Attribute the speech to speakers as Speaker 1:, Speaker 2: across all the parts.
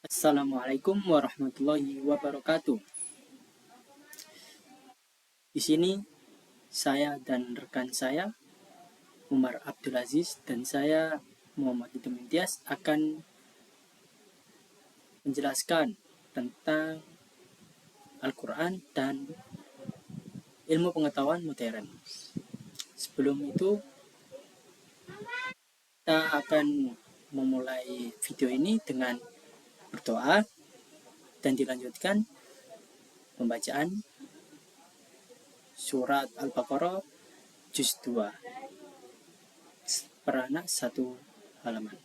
Speaker 1: Assalamualaikum warahmatullahi wabarakatuh. Di sini saya dan rekan saya Umar Abdul Aziz dan saya Muhammad Itu Mintias akan menjelaskan tentang Al-Quran dan ilmu pengetahuan modern. Sebelum itu kita akan memulai video ini dengan berdoa dan dilanjutkan pembacaan surat Al-Baqarah juz 2 per anak 1 halaman.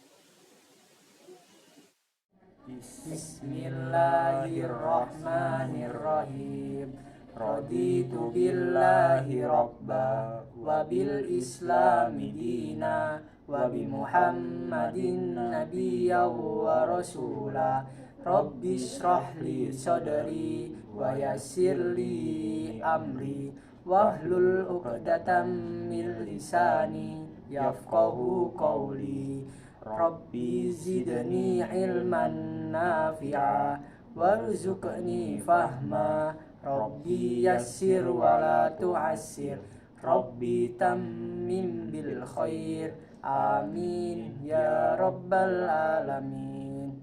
Speaker 2: Bismillahirrahmanirrahim. Raditu billahi rabba wa bil islami dina wa bi muhammadin nabiyya wa rasula. Rabbi shrah li sadri wa yassir li amri wahlul 'uqdatam min lisani yafqahu qawli. Rabbi zidni ilman nafi'a warzuqni fahma. Rabbi yassir wa la tu'assir. Rabbi tammim bil khair. Amin ya rabbal alamin.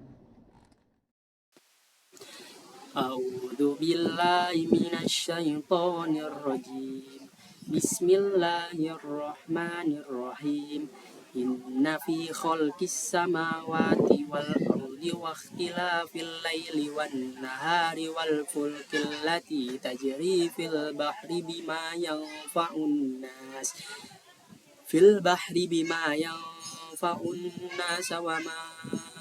Speaker 1: A'udzu billahi minasy syaithanir rajim. Bismillahirrahmanirrahim. Inna fi khalqis samawati wal ardi wa ikhtilafil laili wan nahari wal fulkil lati tajri fil bahri bima yanfa'un nas wa ma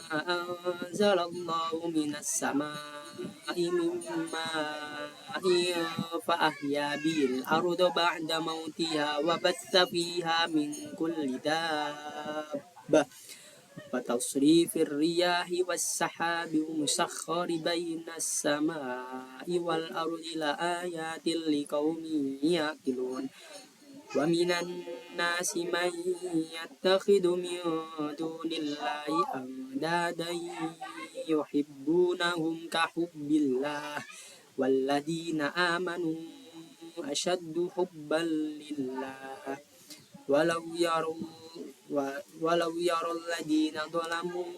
Speaker 1: anzalallahu minas sama'i min ma'in fa ahya bil arda ba'da mautiha wa batha fiha min kulli dabbah wa tasrifir riyahi was sahabi musakhkhari bainas sama'i wal ardi la ayatin liqaumin yaqilun. Wa minan nasi man yattakhidhu min dunillahi andadan yuhibbunahum ka hubbillah walladzina amanu ashaddu hubban lillah walau yara alladzina zalamu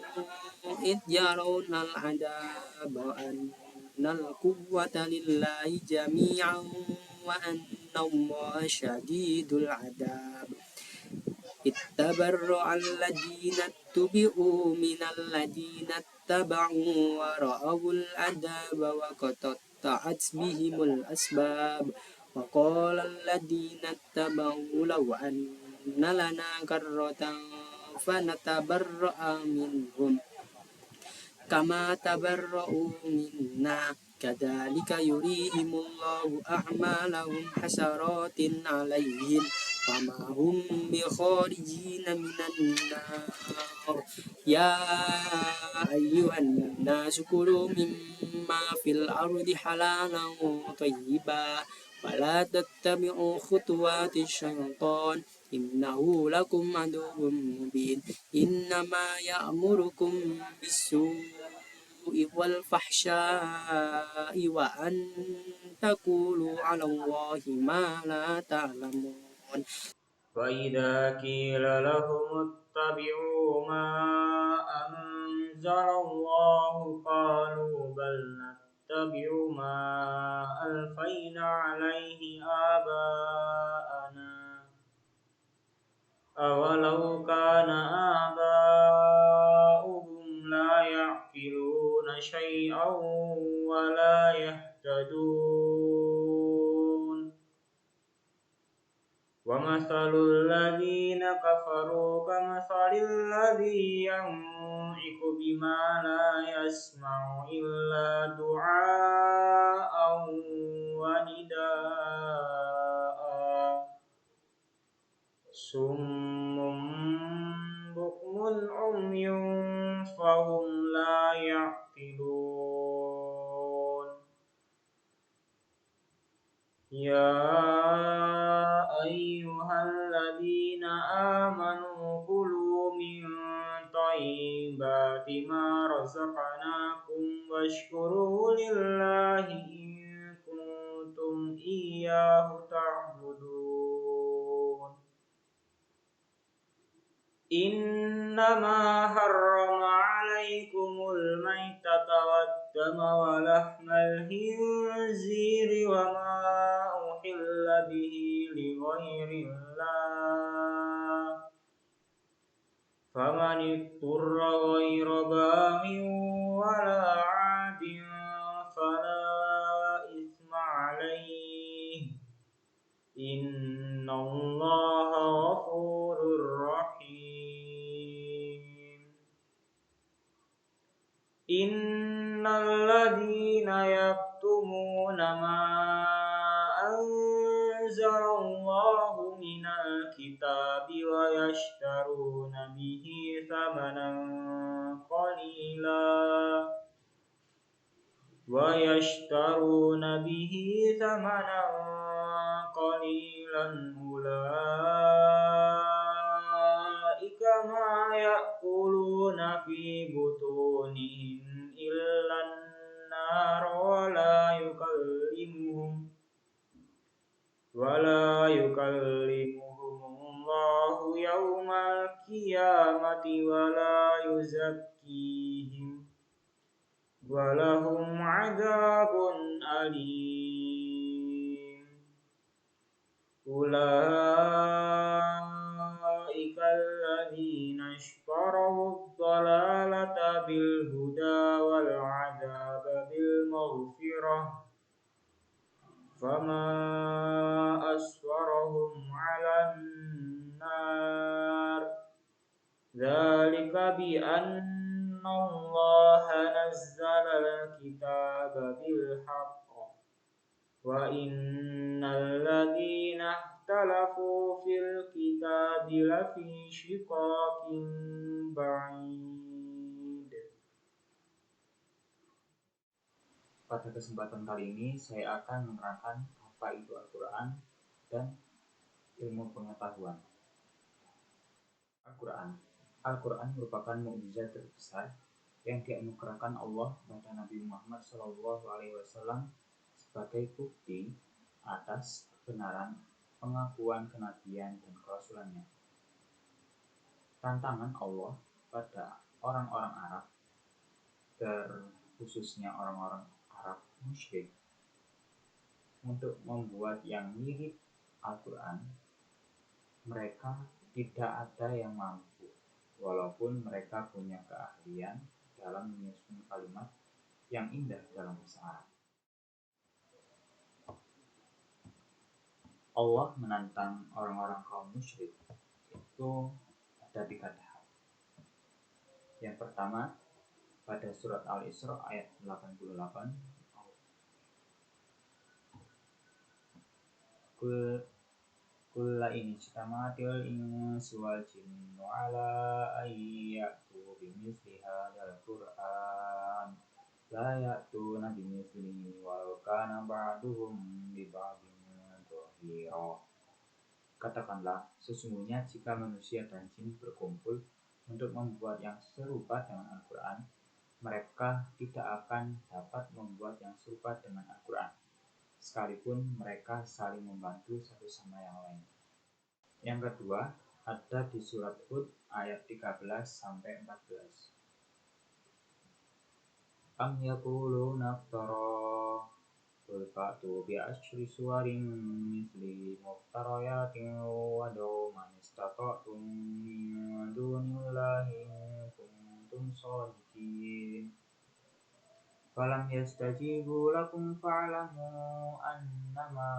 Speaker 1: id yarawna al-'adaba annal quwwata lillahi jami'an wa annallaha syadidul 'adab. Ittabarra'a alladhina tubi'u minal ladhina taba'u wa ra'awul 'adaba wa qatatta'at bihimul asbab. Wa qala alladhina taba'u law anna lana karratan fanatabarra'a minhum kama tabarra'u minna kadzalika yurihimullahu a'malahum hasaratin 'alaihim wa ma hum bikharijina minan nar. Ya ayyuhan nasu kulu mimma fil ardi halalan thayyiban wa la tattabi'u khutuwati syaitan innahu lakum aduwwun mubin. Innama ya'murukum bis-su'i wal fahsya'i wa an taqulu 'ala Allahi ma la ta'lamun.
Speaker 2: وإذا قيل لهم اتبعوا ما أنزل الله قالوا بل نتبع ما ألفينا عليه آباءنا أولو كان آباؤهم لا يعقلون شيئا ولا يهتدون. ومثل الذين كفروا كمثل الذي ينعق بما لا يسمع إلا دعاء ونداء صم بكم عمي فهم لا يعقلون. يا أيها الذين آمنوا كلوا من طيبات ما رزقناكم خلقناكم واشكروا لله إن كنتم إياه تعبدون إنما حرم عليكم الميتة والدم ولحم الخنزير وما أحل به لغير الله فمن اضطر غير باغ ولا عاد فلا إثم عليه إن الله غفور رحيم إن الذين يكتمون ما أنزل الله من الكتاب ويشترون به ثمنا قليلا أولئك ما يأكلون في بطونهم إلا النار ولا يكلمهم الله يوم القيامة ولا يزكيهم ولهم عذاب أليم أولئك الذين اشتروا الضلالة بالهدى والعذاب بالمغفرة فما أصبرهم على النار ذلك بأن الله نزل الكتاب بالحق وإن الذين اختلفوا في الكتاب لفي شقاق بعيد.
Speaker 3: Pada kesempatan kali ini saya akan menerangkan apa itu Al-Quran dan ilmu pengetahuan. Al-Quran merupakan mukjizat terbesar yang dianugerahkan Allah kepada Nabi Muhammad SAW sebagai bukti atas kebenaran pengakuan kenabian dan kerasulannya. Tantangan Allah pada orang-orang Arab, terkhususnya orang-orang Arab musyrik, untuk membuat yang mirip Al-Quran. Mereka tidak ada yang mampu, walaupun mereka punya keahlian dalam menyusun kalimat yang indah dalam bahasa Arab. Allah menantang orang-orang kaum musyrik itu ada 3 tahap. Yang pertama, pada surat Al-Isra ayat 88, Kulla in ijtama'atil insu wal jinnu ala an ya'tu bimithli hadzal Qur'an la ya'tuna bimithlihi walau kana ba'duhum li ba'din dhahira. Katakanlah, sesungguhnya jika manusia dan jin berkumpul untuk membuat yang serupa dengan Al-Quran, mereka tidak akan dapat membuat yang serupa dengan Al-Quran, sekalipun mereka saling membantu satu sama yang lain. Yang kedua ada di surat Hud ayat 13-14. Am yaquluna iftara qul fa'tu bi asyri suwarin mithlihi muftarayatin wad'u man istata'tum min dunillahi in kuntum shadiqin. Falam yastajibu lakum fa'lamu annama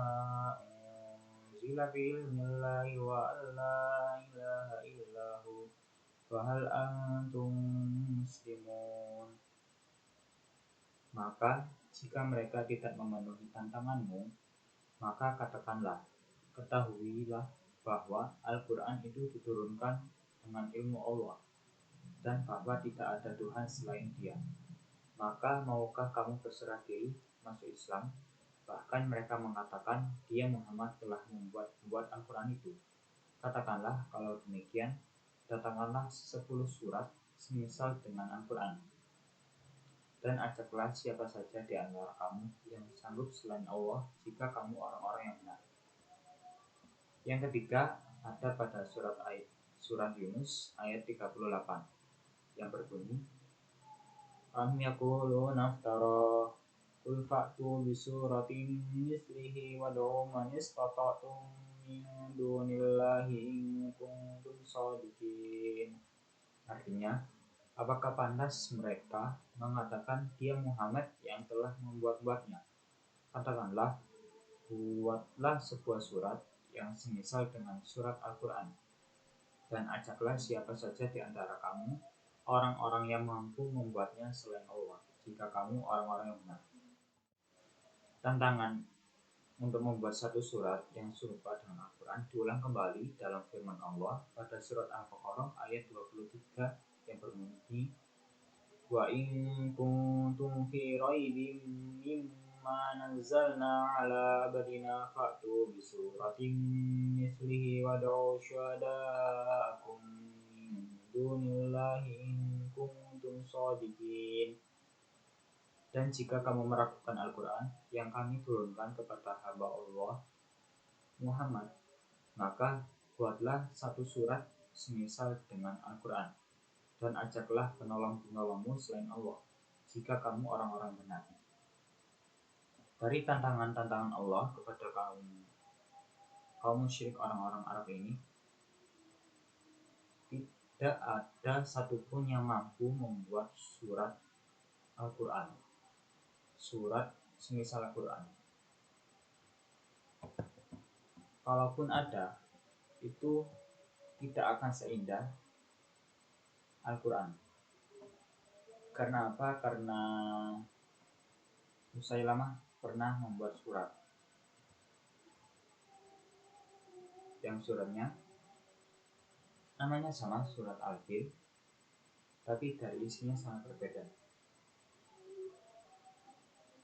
Speaker 3: unzila bi'ilmillahi wa alla ilaha illahu wa hal antum muslimun. Maka jika mereka tidak memenuhi tantanganmu, maka katakanlah, ketahuilah bahwa Al-Quran itu diturunkan dengan ilmu Allah dan bahwa tidak ada Tuhan selain Dia. Maka maukah kamu berserah diri masuk Islam? Bahkan mereka mengatakan dia Muhammad telah membuat Al-Quran itu. Katakanlah, kalau demikian, datangkanlah 10 surat semisal dengan Al-Quran. Dan ajaklah siapa saja di antara kamu yang sanggup selain Allah jika kamu orang-orang yang benar. Yang ketiga ada pada surat Yunus ayat 38 yang berbunyi Am yaquluna naftara qul fa'tu bi suratin mislihi wad'u man istata'tum min dunillahi in kuntum shadiqin. Artinya, apakah pantas mereka mengatakan dia Muhammad yang telah membuat-buatnya? Katakanlah, buatlah sebuah surat yang semisal dengan surat Al-Quran, dan ajaklah siapa saja di antara kamu, orang-orang yang mampu membuatnya selain Allah, jika kamu orang-orang yang benar. Tantangan untuk membuat satu surat yang serupa dengan Al-Quran diulang kembali dalam firman Allah pada surat Al-Baqarah ayat 23 yang berbunyi Wa in kuntum fi raibin mimma nazzalna ala abdina fa'tu bi suratin mislihi wad'u syuhada'akum min dunillahi in kuntum shadiqin. Dan jika kamu meragukan Al-Quran yang kami turunkan kepada hamba Allah Muhammad, maka buatlah satu surat semisal dengan Al-Quran dan ajaklah penolong-penolongmu selain Allah jika kamu orang-orang benar. Dari tantangan-tantangan Allah kepada kaum musyrik orang-orang Arab ini, tidak ada satupun yang mampu membuat surat Al-Quran, surat semisal Al-Quran. Kalaupun ada, itu tidak akan seindah Al-Quran. Karena apa? Karena Musailamah pernah membuat surat yang suratnya namanya sama, surat Al-Fil, tapi dari isinya sangat berbeda.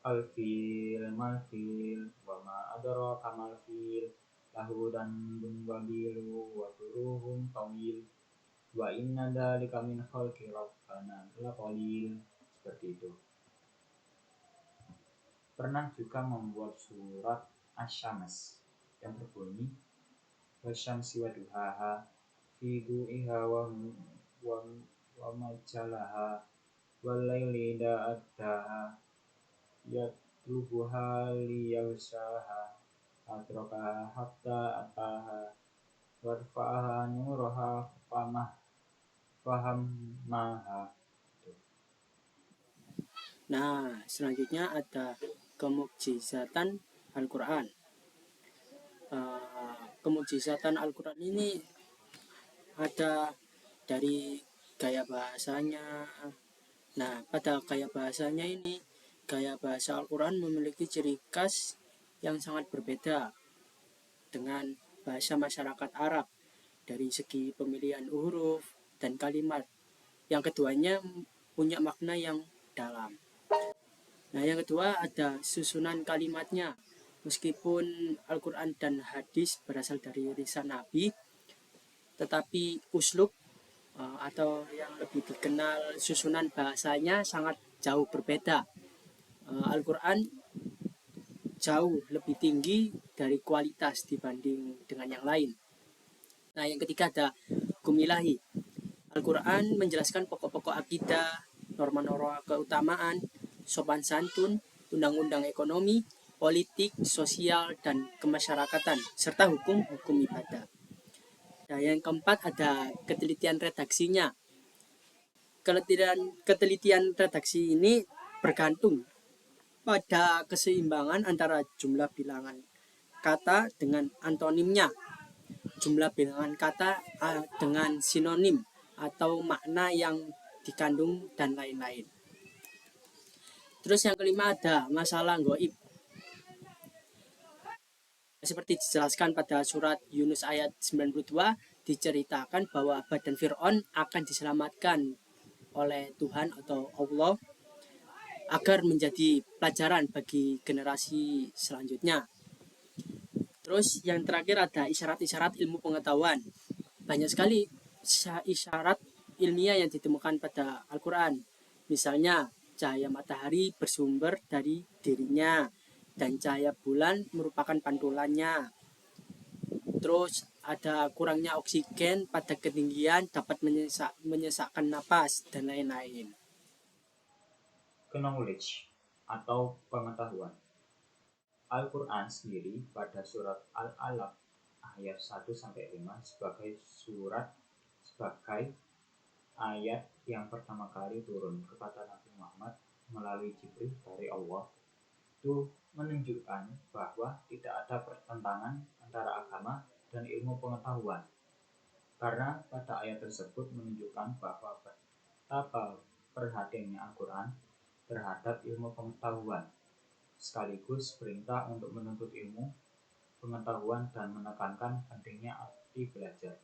Speaker 3: Al-Fil, Mal-Fil, wa ma adraka mal-fil, lahu danbun wabilu wa turuhum tawil, wa inna dzalika min khalqi rabbana laqalil. Seperti itu. Pernah juga membuat surat Asy-Syams yang berbunyi wasyamsi waduhaha fi du'iha wa majalaha wal laili da'adaha yatlubuha liyaghshaha atrakaha hatta ataha warfa'aha nuraha fahamaha.
Speaker 1: Nah, selanjutnya ada kemukjizatan Al-Quran. Kemukjizatan Al-Quran ini ada dari gaya bahasanya. Nah, pada gaya bahasanya ini, gaya bahasa Al-Quran memiliki ciri khas yang sangat berbeda dengan bahasa masyarakat Arab dari segi pemilihan huruf dan kalimat. Yang keduanya punya makna yang dalam. Nah, yang kedua ada susunan kalimatnya. Meskipun Al-Quran dan hadis berasal dari lisan Nabi, tetapi uslub atau yang lebih dikenal susunan bahasanya sangat jauh berbeda. Al-Quran jauh lebih tinggi dari kualitas dibanding dengan yang lain. Nah, yang ketiga ada Kumilahi. Al-Quran menjelaskan pokok-pokok akidah, norma-norma keutamaan, sopan santun, undang-undang ekonomi, politik, sosial, dan kemasyarakatan, serta hukum-hukum ibadah. Nah, yang keempat ada ketelitian redaksinya. Ketelitian redaksi ini bergantung pada keseimbangan antara jumlah bilangan kata dengan antonimnya, jumlah bilangan kata dengan sinonim atau makna yang dikandung, dan lain-lain. Terus yang kelima ada masalah gaib. Seperti dijelaskan pada surat Yunus ayat 92, diceritakan bahwa badan Fir'aun akan diselamatkan oleh Tuhan atau Allah agar menjadi pelajaran bagi generasi selanjutnya. Terus yang terakhir ada isyarat-isyarat ilmu pengetahuan. Banyak sekali isyarat ilmiah yang ditemukan pada Al-Quran. Misalnya cahaya matahari bersumber dari dirinya, dan cahaya bulan merupakan pantulannya. Terus ada kurangnya oksigen pada ketinggian dapat menyesakkan napas, dan lain-lain.
Speaker 3: Knowledge atau pengetahuan. Al-Quran sendiri pada surat Al-Alaq ayat 1-5 sebagai ayat yang pertama kali turun kepada Nabi Muhammad melalui Jibril dari Allah, itu menunjukkan bahwa tidak ada pertentangan antara agama dan ilmu pengetahuan, karena pada ayat tersebut menunjukkan bahwa betapa perhatiannya Al-Quran terhadap ilmu pengetahuan, sekaligus perintah untuk menuntut ilmu pengetahuan dan menekankan pentingnya arti belajar.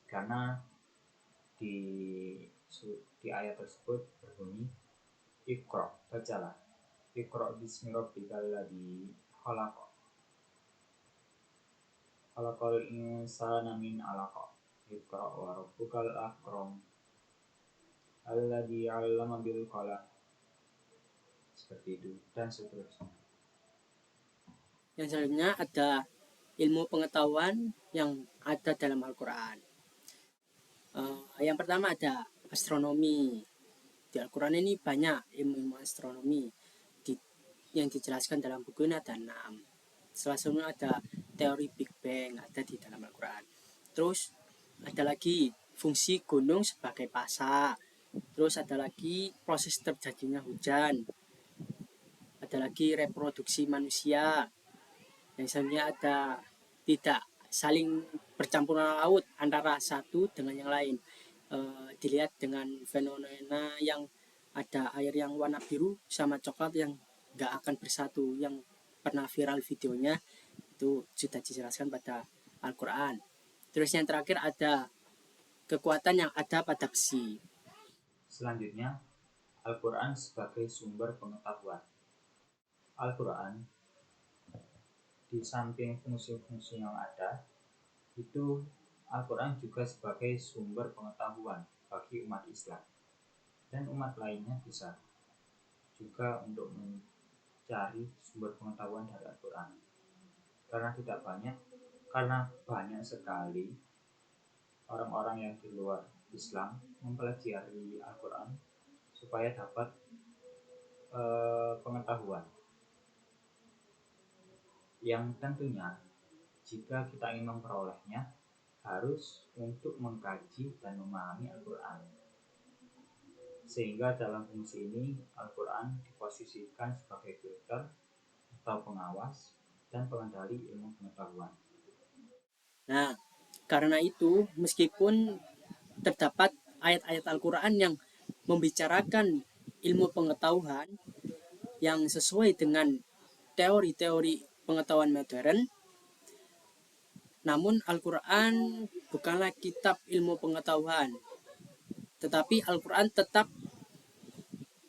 Speaker 3: Karena di ayat tersebut berbunyi, Iqra, bacalah, Iqra bismi rabbikal ladzi khalaq, khalaqal insana min 'alaq, Iqra wa rabbukal akram, alladzi 'allama bil qalam, seperti itu dan seterusnya.
Speaker 1: Yang selanjutnya ada ilmu pengetahuan yang ada dalam Al-Quran. Yang pertama ada astronomi. Di Al-Quran ini banyak ilmu astronomi yang dijelaskan dalam buku ini ada 6. Salah satunya ada teori Big Bang, ada di dalam Al-Quran. Terus ada lagi fungsi gunung sebagai pasak. Terus ada lagi proses terjadinya hujan. Ada lagi reproduksi manusia. Yang selanjutnya ada tidak saling bercampuran laut antara satu dengan yang lain. Dilihat dengan fenomena yang ada air yang warna biru sama coklat yang gak akan bersatu, yang pernah viral videonya, itu sudah dijelaskan pada Al-Quran. Terus yang terakhir ada kekuatan yang ada pada besi.
Speaker 3: Selanjutnya, Al-Quran sebagai sumber pengetahuan. Al-Quran di samping fungsi-fungsi yang ada, itu Al-Quran juga sebagai sumber pengetahuan bagi umat Islam, dan umat lainnya bisa juga untuk mencari sumber pengetahuan dari Al-Quran, karena banyak sekali orang-orang yang di luar Islam mempelajari Al-Quran supaya dapat pengetahuan yang tentunya jika kita ingin memperolehnya harus untuk mengkaji dan memahami Al-Quran, sehingga dalam fungsi ini Al-Quran diposisikan sebagai filter atau pengawas dan pengendali ilmu pengetahuan.
Speaker 1: Nah, karena itu meskipun terdapat ayat-ayat Al-Quran yang membicarakan ilmu pengetahuan yang sesuai dengan teori-teori pengetahuan modern, namun Al-Quran bukanlah kitab ilmu pengetahuan, tetapi Al-Quran tetap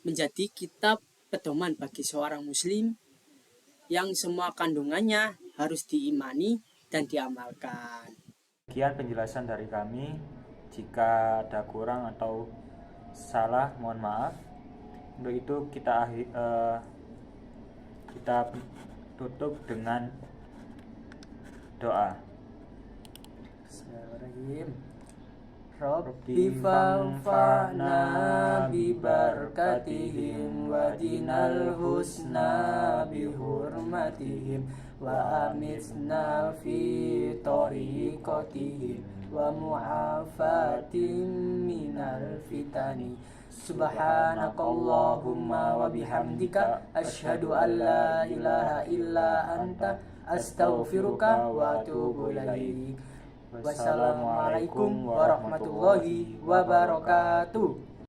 Speaker 1: menjadi kitab pedoman bagi seorang muslim yang semua kandungannya harus diimani dan diamalkan.
Speaker 2: Sekian penjelasan dari kami. Jika ada kurang atau salah, mohon maaf. Untuk itu kita tutup dengan doa.
Speaker 1: Bismillahirrahmanirrahim. Rabbi fanfa'na bi barakatihim wa dinal husna bi hurmatihim wa amitna fi tariqatihim wa mu'afatin minal fitani. Subhanakallahumma wa bihamdika asyhadu an la ilaha illa anta astaghfiruka wa atubu ilaik. Wassalamualaikum warahmatullahi wabarakatuh.